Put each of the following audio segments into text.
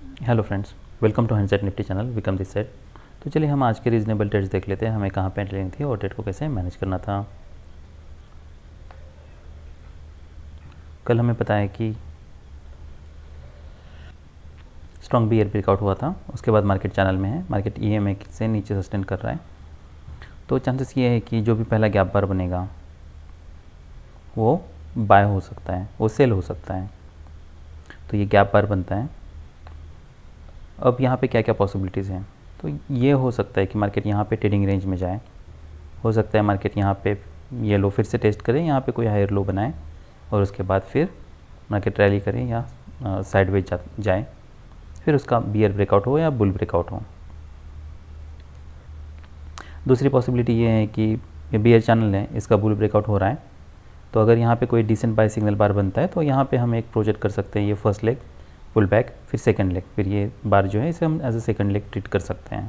Hello friends, welcome to handset nifty channel become this set. तो चलिए हम आज के रीजनेबल ट्रेड्स देख लेते हैं, हमें कहाँ पे एंट्री लेनी थी और ट्रेड को कैसे मैनेज करना था। कल हमें पता है कि स्ट्रॉन्ग बियर ब्रेकआउट हुआ था, उसके बाद मार्केट चैनल में है, मार्केट ईएमए से नीचे सस्टेन कर रहा है। तो चांसेस ये है कि जो भी पहला गैप बार बनेगा वो बाय हो सकता है, वो सेल हो सकता है। तो ये गैप बार बनता है। अब यहाँ पे क्या क्या पॉसिबिलिटीज़ हैं, तो ये हो सकता है कि मार्केट यहाँ पे ट्रेडिंग रेंज में जाए, हो सकता है मार्केट यहाँ पे ये लो फिर से टेस्ट करें, यहाँ पे कोई हायर लो बनाए और उसके बाद फिर मार्केट रैली करें या साइडवेज जाए, फिर उसका बियर ब्रेकआउट हो या बुल ब्रेकआउट हो। दूसरी पॉसिबिलिटी ये है कि ये बियर चैनल है, इसका बुल ब्रेकआउट हो रहा है, तो अगर यहाँ पे कोई डिसेंट बाय सिग्नल बार बनता है तो यहाँ पे हम एक प्रोजेक्ट कर सकते हैं, ये फर्स्ट लेग पुल बैक, फिर सेकंड लेग, फिर ये बार जो है इसे हम as a second leg treat कर सकते हैं।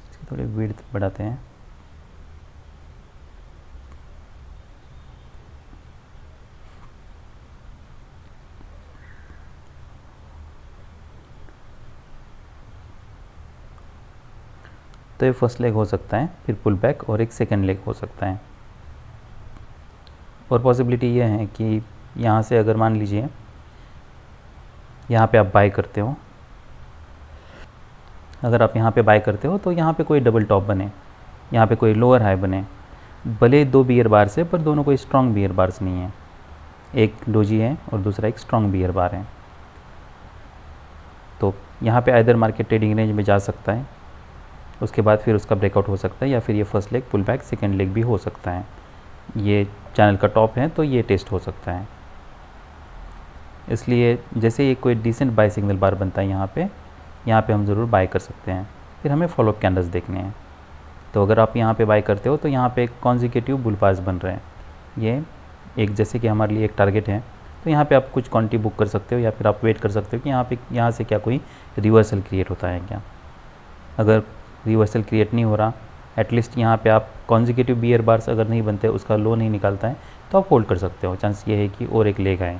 इसकी थोड़ी विड्थ बढ़ाते हैं। तो ये फर्स्ट लेग हो सकता है, फिर पुल बैक और एक सेकंड लेग हो सकता है। और पॉसिबिलिटी ये है कि यहाँ से अगर मान लीजिए यहाँ पे आप बाय करते हो, अगर आप यहाँ पे बाय करते हो तो यहाँ पे कोई डबल टॉप बने, यहाँ पे कोई लोअर हाई बने, भले दो बियर बार से, पर दोनों कोई स्ट्रॉन्ग बियर बार्स नहीं है, एक डोजी है और दूसरा एक स्ट्रॉन्ग बियर बार है। तो यहाँ पे आइदर मार्केट ट्रेडिंग रेंज में जा सकता है, उसके बाद फिर उसका ब्रेकआउट हो सकता है, या फिर ये first leg pull back second leg भी हो सकता है। ये चैनल का टॉप है तो ये टेस्ट हो सकता है। इसलिए जैसे ये कोई डिसेंट बाय सिग्नल बार बनता है यहाँ पे हम ज़रूर बाय कर सकते हैं। फिर हमें फॉलोअप कैंडल्स देखने हैं। तो अगर आप यहाँ पे बाय करते हो तो यहाँ पे कॉन्जिक्यूटिव बुल बार्स बन रहे हैं। ये एक जैसे कि हमारे लिए एक टारगेट है, तो यहाँ पे आप कुछ क्वांटिटी बुक कर सकते हो, या फिर आप वेट कर सकते हो कि यहाँ से क्या कोई रिवर्सल क्रिएट होता है क्या। अगर रिवर्सल क्रिएट नहीं हो रहा, एटलीस्ट यहाँ पे आप कॉन्जिक्यूटिव बियर बार्स अगर नहीं बनते, उसका लो नहीं निकालता है, तो आप होल्ड कर सकते हो। चांस ये है कि और एक लेग आए,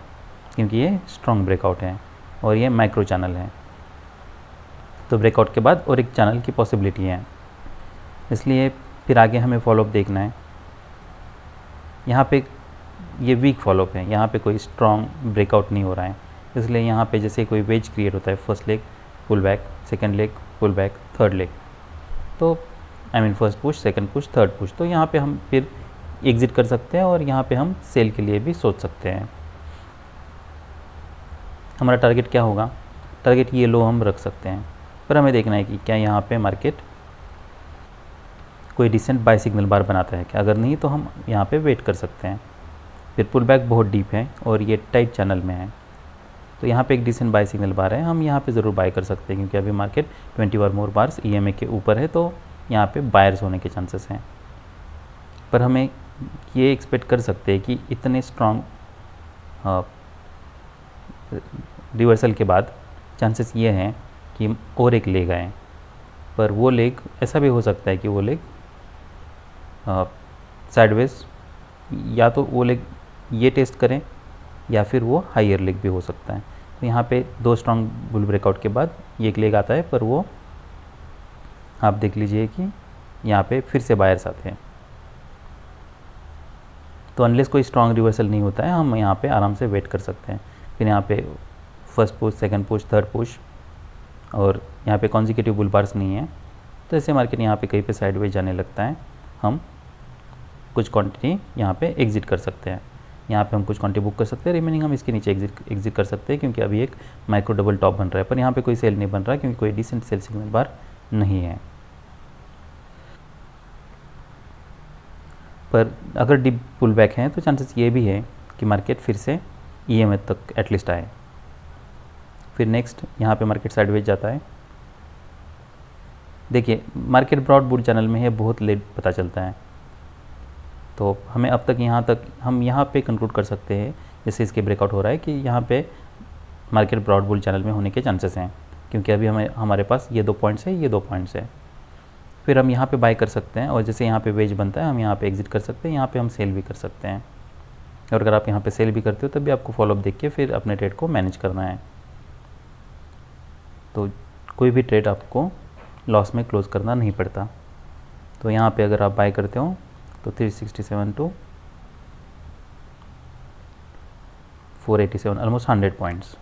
क्योंकि ये स्ट्रॉन्ग ब्रेकआउट है और ये माइक्रो चैनल है। तो ब्रेकआउट के बाद और एक चैनल की पॉसिबिलिटी है, इसलिए फिर आगे हमें फॉलोअप देखना है। यहाँ पे ये वीक फॉलोअप है, यहाँ पे कोई स्ट्रॉन्ग ब्रेकआउट नहीं हो रहा है, इसलिए यहाँ पे जैसे कोई वेज क्रिएट होता है, first leg pull back, second leg pull back, third leg, तो first push, second push, third push, तो यहाँ पे हम फिर एग्ज़िट कर सकते हैं और यहाँ पे हम सेल के लिए भी सोच सकते हैं। हमारा टारगेट क्या होगा, टारगेट ये लो हम रख सकते हैं, पर हमें देखना है कि क्या यहाँ पे मार्केट कोई डिसेंट बाय सिग्नल बार बनाता है क्या। अगर नहीं तो हम यहाँ पे वेट कर सकते हैं। फिर पुल बैक बहुत डीप है और ये टाइट चैनल में है, तो यहाँ पे एक डिसेंट बाय सिग्नल बार है, हम यहाँ पे ज़रूर बाय कर सकते हैं, क्योंकि अभी मार्केट 20 और मोर बार्स ईएमए के ऊपर है, तो यहाँ पे बायर्स होने के चांसेस हैं। पर हमें ये एक्सपेक्ट कर सकते हैं कि इतने स्ट्रॉन्ग रिवर्सल के बाद चांसेस ये हैं कि और एक लेग आए, पर वो लेग ऐसा भी हो सकता है कि वो लेग साइडवेज, या तो वो लेग ये टेस्ट करें या फिर वो हायर लेग भी हो सकता है। तो यहाँ पे दो स्ट्रॉन्ग बुल ब्रेकआउट के बाद ये एक लेग आता है, पर वो आप देख लीजिए कि यहाँ पे फिर से बायर्स आते हैं। तो अनलेस कोई स्ट्रॉन्ग रिवर्सल नहीं होता है, हम यहाँ पे आराम से वेट कर सकते हैं। फिर यहाँ पे first push, second push, third push, और यहाँ पे कॉन्जिक्यूटिव बुल बार्स नहीं है, तो ऐसे मार्केट यहाँ पे कहीं पे साइडवेज जाने लगता है, हम कुछ क्वांटिटी यहाँ पे एग्जिट कर सकते हैं। यहाँ पे हम कुछ क्वांटिटी बुक कर सकते हैं, रिमेनिंग हम इसके नीचे एग्जिट कर सकते हैं, क्योंकि अभी एक माइक्रो डबल टॉप बन रहा है, पर यहाँ पे कोई सेल नहीं बन रहा, क्योंकि कोई डिसेंट सेल सिग्नल बार नहीं है। पर अगर डीप पुल बैक है तो चांसेस ये भी है कि मार्केट फिर से ईएमए तक एटलीस्ट आए। फिर नेक्स्ट यहाँ पे मार्केट साइडवेज जाता है। देखिए मार्केट ब्रॉड बुल चैनल में है, बहुत लेट पता चलता है, तो हमें अब तक हम यहाँ पे कंक्लूड कर सकते हैं, जैसे इसके ब्रेकआउट हो रहा है, कि यहाँ पे मार्केट ब्रॉड बुल चैनल में होने के चांसेस हैं, क्योंकि अभी हमारे पास ये 2 पॉइंट्स है, ये 2 पॉइंट्स है। फिर हम यहाँ पे बाय कर सकते हैं, और जैसे यहाँ पे वेज बनता है हम यहाँ पे एग्जिट कर सकते हैं, यहाँ पे हम सेल भी कर सकते हैं। और अगर आप यहाँ पे सेल भी करते हो तब भी आपको फॉलोअप देख के फिर अपने ट्रेड को मैनेज करना है। तो कोई भी ट्रेड आपको लॉस में क्लोज करना नहीं पड़ता। तो यहाँ पे अगर आप बाय करते हो तो 367 टू 487, ऑलमोस्ट 100 पॉइंट्स।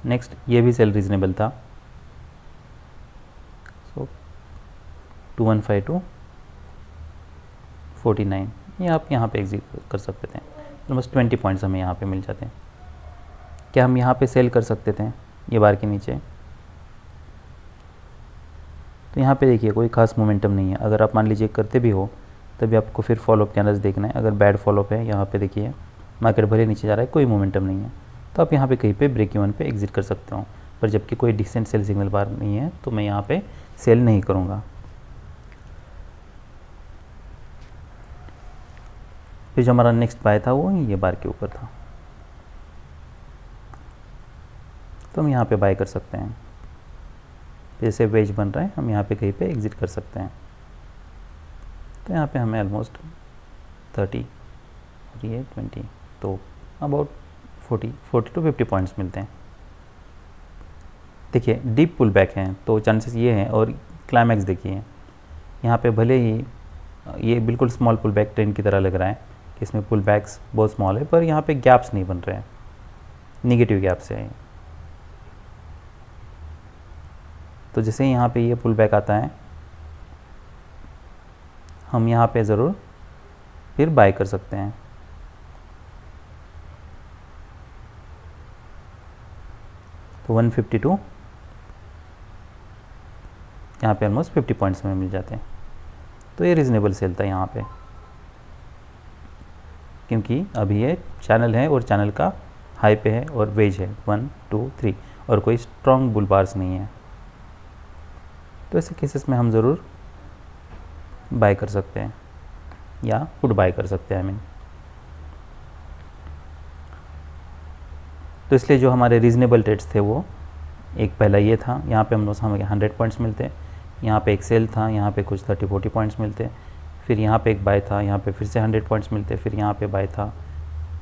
नेक्स्ट ये भी सेल रीजनेबल था, सो 215 टू 49, ये आप यहाँ पे एग्जिट कर सकते थे। ऑलमोस्ट 20 पॉइंट्स हमें यहाँ पे मिल जाते हैं। क्या हम यहाँ पे सेल कर सकते थे ये बार के नीचे? तो यहाँ पे देखिए कोई खास मोमेंटम नहीं है। अगर आप मान लीजिए करते भी हो तभी आपको फिर फॉलोअप कैंडल्स देखना है। अगर बैड फॉलोअप है, यहाँ पे देखिए मार्केट भले नीचे जा रहा है, कोई मोमेंटम नहीं है, तो आप यहाँ पे कहीं पे ब्रेक इवन पे एग्जिट कर सकते हो। पर जबकि कोई डिसेंट सेल सिग्नल बार नहीं है तो मैं यहाँ पे सेल नहीं करूँगा। फिर जो हमारा नेक्स्ट बाय था वो ये बार के ऊपर था, तो हम यहाँ पे बाय कर सकते हैं। जैसे वेज बन रहा है हम यहाँ पे कहीं पे एग्जिट कर सकते हैं। तो यहाँ पे हमें ऑलमोस्ट 30 और ये 20, तो अबाउट 40 टू 50 पॉइंट्स मिलते हैं। देखिए डीप पुल बैक हैं तो चांसेस ये हैं, और क्लाइमैक्स देखिए यहाँ पे भले ही ये बिल्कुल स्मॉल पुल बैक ट्रेंड की तरह लग रहा है कि इसमें पुल बैक्स बहुत स्मॉल है, पर यहाँ पे गैप्स नहीं बन रहे हैं, निगेटिव गैप्स है। तो जैसे यहाँ पे ये पुल बैक आता है हम यहाँ पे ज़रूर फिर बाय कर सकते हैं। तो 152 यहाँ पे ऑलमोस्ट 50 पॉइंट्स में मिल जाते हैं। तो ये रीज़नेबल सेल था यहाँ पे, क्योंकि अभी ये चैनल है और चैनल का हाई पे है और वेज है 1 2 3 और कोई स्ट्रॉन्ग बुल बार्स नहीं है। तो ऐसे केसेस में हम ज़रूर बाय कर सकते हैं या पुट बाय कर सकते हैं। तो इसलिए जो हमारे रीज़नेबल ट्रेड्स थे वो एक पहला ये था, यहाँ पे हमें 100 पॉइंट्स मिलते, यहाँ पे एक सेल था, यहाँ पे कुछ 30-40 पॉइंट्स मिलते, फिर यहाँ पे एक बाय था, यहाँ पे फिर से 100 पॉइंट्स मिलते, फिर यहाँ पे बाय था,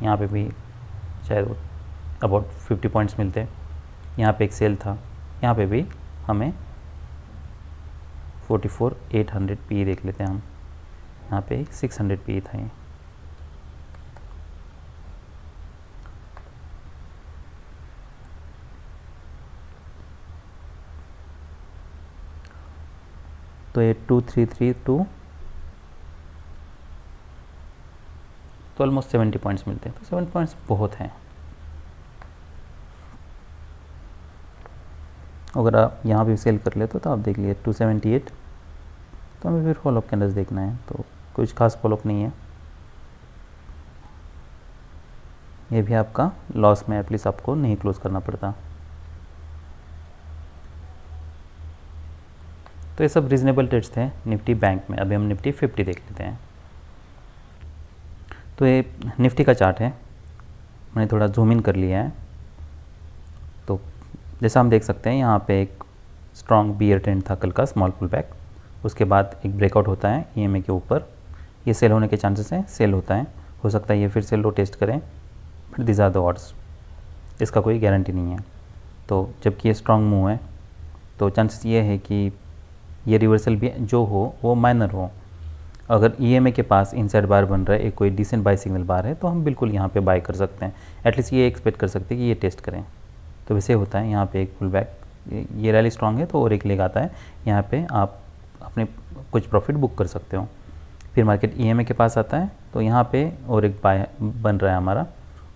यहाँ पे भी शायद अबाउट 50 पॉइंट्स मिलते, यहाँ पे एक सेल था, यहाँ पे भी हमें 44,800 पी देख लेते हैं हम, यहाँ पे 600 पी था ये। तो ये 2332 तो ऑलमोस्ट 70 पॉइंट्स मिलते हैं। तो 7 पॉइंट्स बहुत हैं। अगर आप यहाँ भी सेल कर लेते तो आप देख लिए 278, तो हमें फिर फॉलोअप कैंडल्स देखना है, तो कुछ खास फॉलोअप नहीं है। ये भी आपका लॉस में एटलीस्ट आपको नहीं क्लोज करना पड़ता। तो ये सब रीजनेबल ट्रेड्स थे निफ्टी बैंक में। अभी हम निफ्टी 50 देख लेते हैं। तो ये निफ्टी का चार्ट है, मैंने थोड़ा जूम इन कर लिया है। तो जैसा हम देख सकते हैं यहाँ पे एक स्ट्रॉन्ग बियर ट्रेंड था कल का, स्मॉल पुल बैक, उसके बाद एक ब्रेकआउट होता है ईएमए के ऊपर, ये सेल होने के चांसेस हैं, सेल होता है, हो सकता है ये फिर से लो टेस्ट करें, but this are the odds, इसका कोई गारंटी नहीं है। तो जबकि ये स्ट्रॉन्ग मूव है तो चांसेस ये है कि ये रिवर्सल भी जो हो वो माइनर हो। अगर ईएमए के पास इनसाइड बार बन रहा है, एक कोई डिसेंट बाय सिग्नल बार है, तो हम बिल्कुल यहाँ पे बाय कर सकते हैं। एटलीस्ट ये एक्सपेक्ट कर सकते हैं कि ये टेस्ट करें। तो वैसे होता है यहाँ पे एक पुल बैक, ये रैली स्ट्रॉन्ग है तो और एक लेग आता है, यहाँ पे आप अपने कुछ प्रॉफिट बुक कर सकते हो। फिर मार्केट ईएमए के पास आता है तो यहाँ पे और एक बाय बन रहा है हमारा,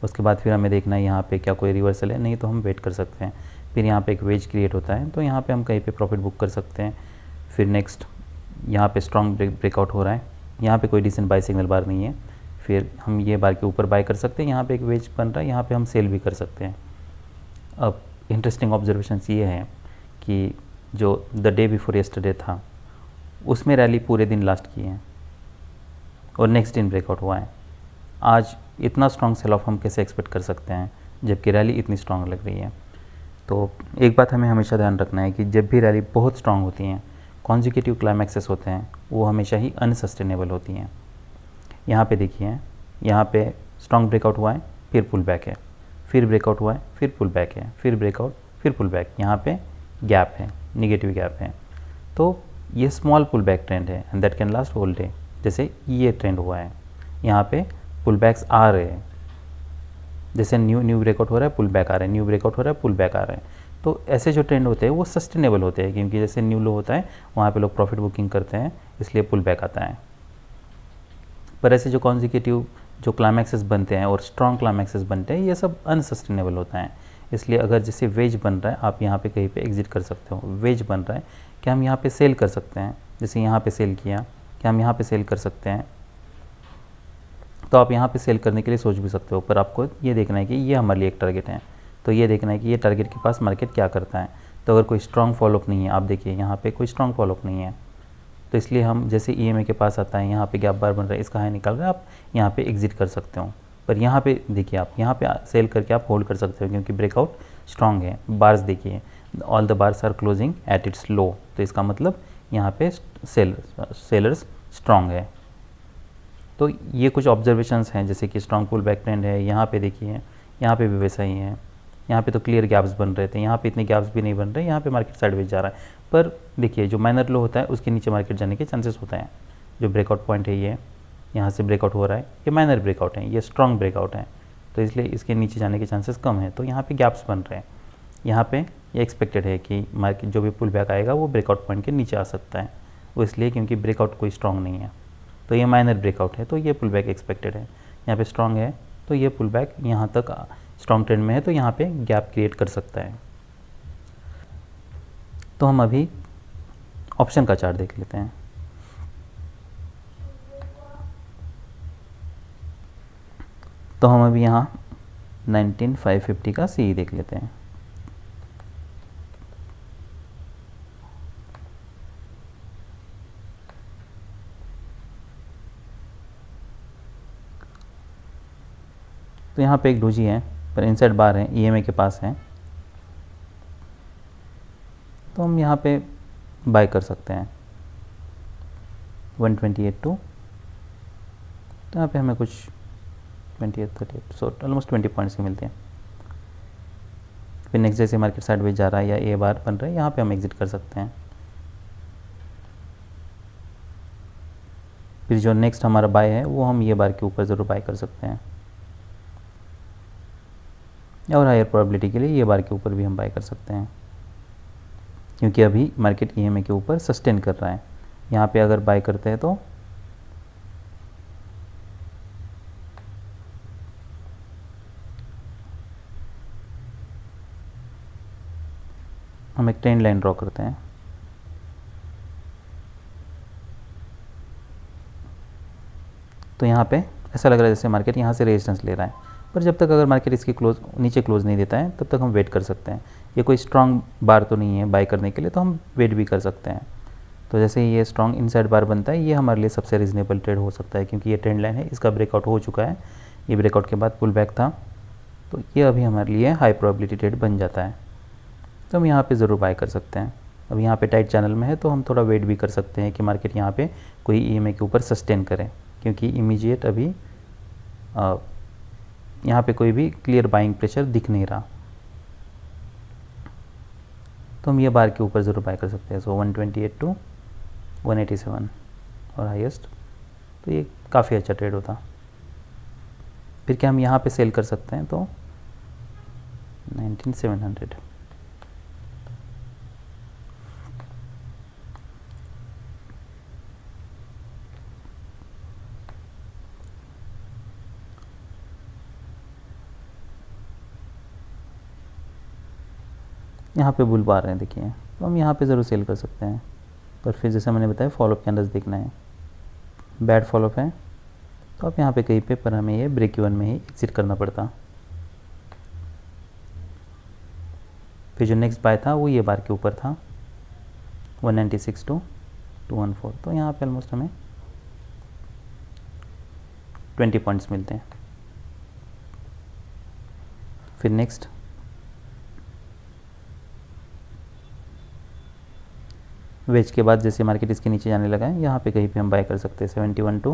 उसके बाद फिर हमें देखना है यहाँ पे क्या कोई रिवर्सल है, नहीं तो हम वेट कर सकते हैं। फिर यहाँ पे एक वेज क्रिएट होता है तो यहाँ पे हम कहीं पे प्रॉफिट बुक कर सकते हैं। फिर नेक्स्ट यहाँ पे स्ट्रॉन्ग ब्रेकआउट हो रहा है, यहाँ पे कोई डिसेंट बाय सिग्नल बार नहीं है, फिर हम ये बार के ऊपर बाय कर सकते हैं। यहाँ पे एक वेज बन रहा है, यहाँ पे हम सेल भी कर सकते हैं। अब इंटरेस्टिंग ऑब्जर्वेशंस ये है कि जो द डे बिफोर यस्टरडे था उसमें रैली पूरे दिन लास्ट की है और नेक्स्ट दिन ब्रेकआउट हुआ है। आज इतना स्ट्रॉन्ग सेल ऑफ हम कैसे एक्सपेक्ट कर सकते हैं जबकि रैली इतनी स्ट्रॉन्ग लग रही है। तो एक बात हमें हमेशा ध्यान रखना है कि जब भी रैली बहुत स्ट्रॉन्ग होती हैं, कॉन्जिक्यूटिव क्लाइमैक्सेस होते हैं, वो हमेशा ही अनसस्टेनेबल होती हैं। यहाँ पे देखिए, यहाँ पे स्ट्रॉन्ग ब्रेकआउट हुआ है, फिर पुल बैक है, फिर ब्रेकआउट हुआ है, फिर पुल बैक है, फिर ब्रेकआउट, फिर पुल बैक, यहाँ पे गैप है, निगेटिव गैप है। तो ये स्मॉल पुल बैक ट्रेंड है and that can last whole day. जैसे ये ट्रेंड हुआ है, यहाँ पे पुल बैक्स आ रहे हैं, जैसे न्यू ब्रेकआउट हो रहा है, पुल बैक आ रहा है, न्यू ब्रेकआउट हो रहा है, पुल बैक आ रहा है। तो ऐसे जो ट्रेंड होते हैं वो सस्टेनेबल होते हैं, क्योंकि जैसे न्यू लो होता है वहाँ पे लोग प्रॉफिट बुकिंग करते हैं, इसलिए पुल बैक आता है। पर ऐसे जो कॉन्जिक्यूटिव जो क्लाइमैक्सेस बनते हैं और स्ट्रॉन्ग क्लाइमैक्सेस बनते हैं, ये सब अनसस्टेनेबल होता है। इसलिए अगर जैसे वेज बन रहा है, आप यहाँ पे कहीं पे एग्जिट कर सकते हो। वेज बन रहा है, क्या हम यहाँ पे सेल कर सकते हैं? जैसे यहाँ पे सेल किया, क्या हम यहाँ पे सेल कर सकते हैं? तो आप यहाँ पे सेल करने के लिए सोच भी सकते हो, पर आपको ये देखना है कि ये हमारे लिए एक टारगेट है। तो ये देखना है कि ये टारगेट के पास मार्केट क्या करता है। तो अगर कोई स्ट्रॉन्ग फॉलोअप नहीं है, आप देखिए यहाँ पे कोई स्ट्रॉन्ग फॉलोअप नहीं है, तो इसलिए हम जैसे EMA के पास आता है, यहाँ पे गैप बार बन रहा है, इसका हाई निकाल रहा है, आप यहाँ पे एग्जिट कर सकते हो। पर यहाँ पे देखिए, आप यहाँ पे सेल करके आप होल्ड कर सकते हो, क्योंकि ब्रेकआउट स्ट्रॉन्ग है। बार्स देखिए, all the bars are closing at its low, तो इसका मतलब यहाँ पे सेलर्स स्ट्रॉन्ग है। तो ये कुछ ऑब्जर्वेशंस हैं, जैसे कि स्ट्रॉन्ग पुल बैक ट्रेंड है। यहाँ पे देखिए, यहाँ पे भी वैसा ही है। यहाँ पे तो क्लियर गैप्स बन रहे थे, यहाँ पे इतने गैप्स भी नहीं बन रहे, यहाँ पे मार्केट साइडवेज जा रहा है। पर देखिए, जो माइनर लो होता है उसके नीचे मार्केट जाने के चांसेस होते हैं। जो ब्रेकआउट पॉइंट है, ये यहाँ से ब्रेकआउट हो रहा है, ये माइनर ब्रेकआउट है, ये स्ट्रॉन्ग ब्रेकआउट है, तो इसलिए इसके नीचे जाने के चांसेस कम है। तो यहाँ पे गैप्स बन रहे हैं। यहाँ पे ये एक्सपेक्टेड है कि मार्केट जो भी पुल बैक आएगा वो ब्रेकआउट पॉइंट के नीचे आ सकता है, वो इसलिए क्योंकि ब्रेकआउट कोई स्ट्रॉन्ग नहीं है। तो ये माइनर ब्रेकआउट है, तो ये पुल बैक एक्सपेक्टेड है। यहाँ पे स्ट्रॉन्ग है, तो ये पुल बैक यहाँ तक स्ट्रॉन्ग ट्रेंड में है, तो यहाँ पे गैप क्रिएट कर सकता है। तो हम अभी ऑप्शन का चार्ट देख लेते हैं। तो हम अभी यहाँ 19550 का CE देख लेते हैं। तो यहाँ पे एक डोजी है, पर इनसाइड बार है, EMA के पास है, तो हम यहाँ पे बाय कर सकते हैं 128 टू। तो यहाँ पे हमें कुछ 28, 38, सो ऑलमोस्ट 20 पॉइंट्स ही मिलते हैं। फिर नेक्स्ट जैसे मार्केट साइडवेज जा रहा है या ए बार बन रहा है, यहाँ पे हम एग्जिट कर सकते हैं। फिर जो नेक्स्ट हमारा बाय है वो हम ये बार के ऊपर ज़रूर बाय कर सकते हैं, और हायर प्रोबेबिलिटी के लिए ये बार के ऊपर भी हम बाय कर सकते हैं, क्योंकि अभी मार्केट EMA के ऊपर सस्टेन कर रहा है। यहाँ पे अगर बाय करते हैं तो हम एक ट्रेंड लाइन ड्रॉ करते हैं। तो यहाँ पे ऐसा लग रहा है जैसे मार्केट यहाँ से रेजिस्टेंस ले रहा है, पर जब तक अगर मार्केट इसकी नीचे क्लोज नहीं देता है, तब तक हम वेट कर सकते हैं। ये कोई स्ट्रॉन्ग बार तो नहीं है बाय करने के लिए, तो हम वेट भी कर सकते हैं। तो जैसे ही ये स्ट्रॉन्ग इनसाइड बार बनता है, ये हमारे लिए सबसे रीजनेबल ट्रेड हो सकता है, क्योंकि ये ट्रेंड लाइन है, इसका ब्रेकआउट हो चुका है, ये ब्रेकआउट के बाद पुल बैक था, तो ये अभी हमारे लिए हाई प्रोबेबिलिटी ट्रेड बन जाता है। तो हम यहाँ पे ज़रूर बाय कर सकते हैं। अब यहाँ पे टाइट चैनल में है, तो हम थोड़ा वेट भी कर सकते हैं कि मार्केट यहाँ पे कोई EMA के ऊपर सस्टेन करे, क्योंकि इमीडिएट अभी यहाँ पे कोई भी क्लियर बाइंग प्रेशर दिख नहीं रहा। तो हम ये बार के ऊपर ज़रूर बाय कर सकते हैं। सो 128 टू 187 और हाईएस्ट, तो ये काफ़ी अच्छा ट्रेड होता। फिर क्या हम यहाँ पे सेल कर सकते हैं? तो 19700। यहाँ पे बुल बार हैं देखिए, तो हम यहाँ पे ज़रूर सेल कर सकते हैं। पर फिर जैसे मैंने बताया, फॉलोअप कैंडल्स देखना है। बैड फॉलोअप है तो आप यहाँ पे कहीं पे, पर हमें ये ब्रेक इवन में ही एग्जिट करना पड़ता। फिर जो नेक्स्ट बाय था वो ये बार के ऊपर था 196 टू 214, तो यहाँ पे ऑलमोस्ट हमें 20 पॉइंट्स मिलते हैं। फिर नेक्स्ट वेज के बाद जैसे मार्केट इसके नीचे जाने लगा है, यहाँ पे कहीं पे हम बाय कर सकते हैं 71 टू,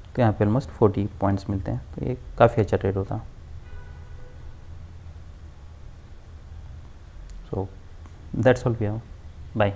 तो यहाँ पे ऑलमोस्ट 40 पॉइंट्स मिलते हैं, तो ये काफ़ी अच्छा ट्रेड होता। सो दैट्स ऑल भैया, बाय।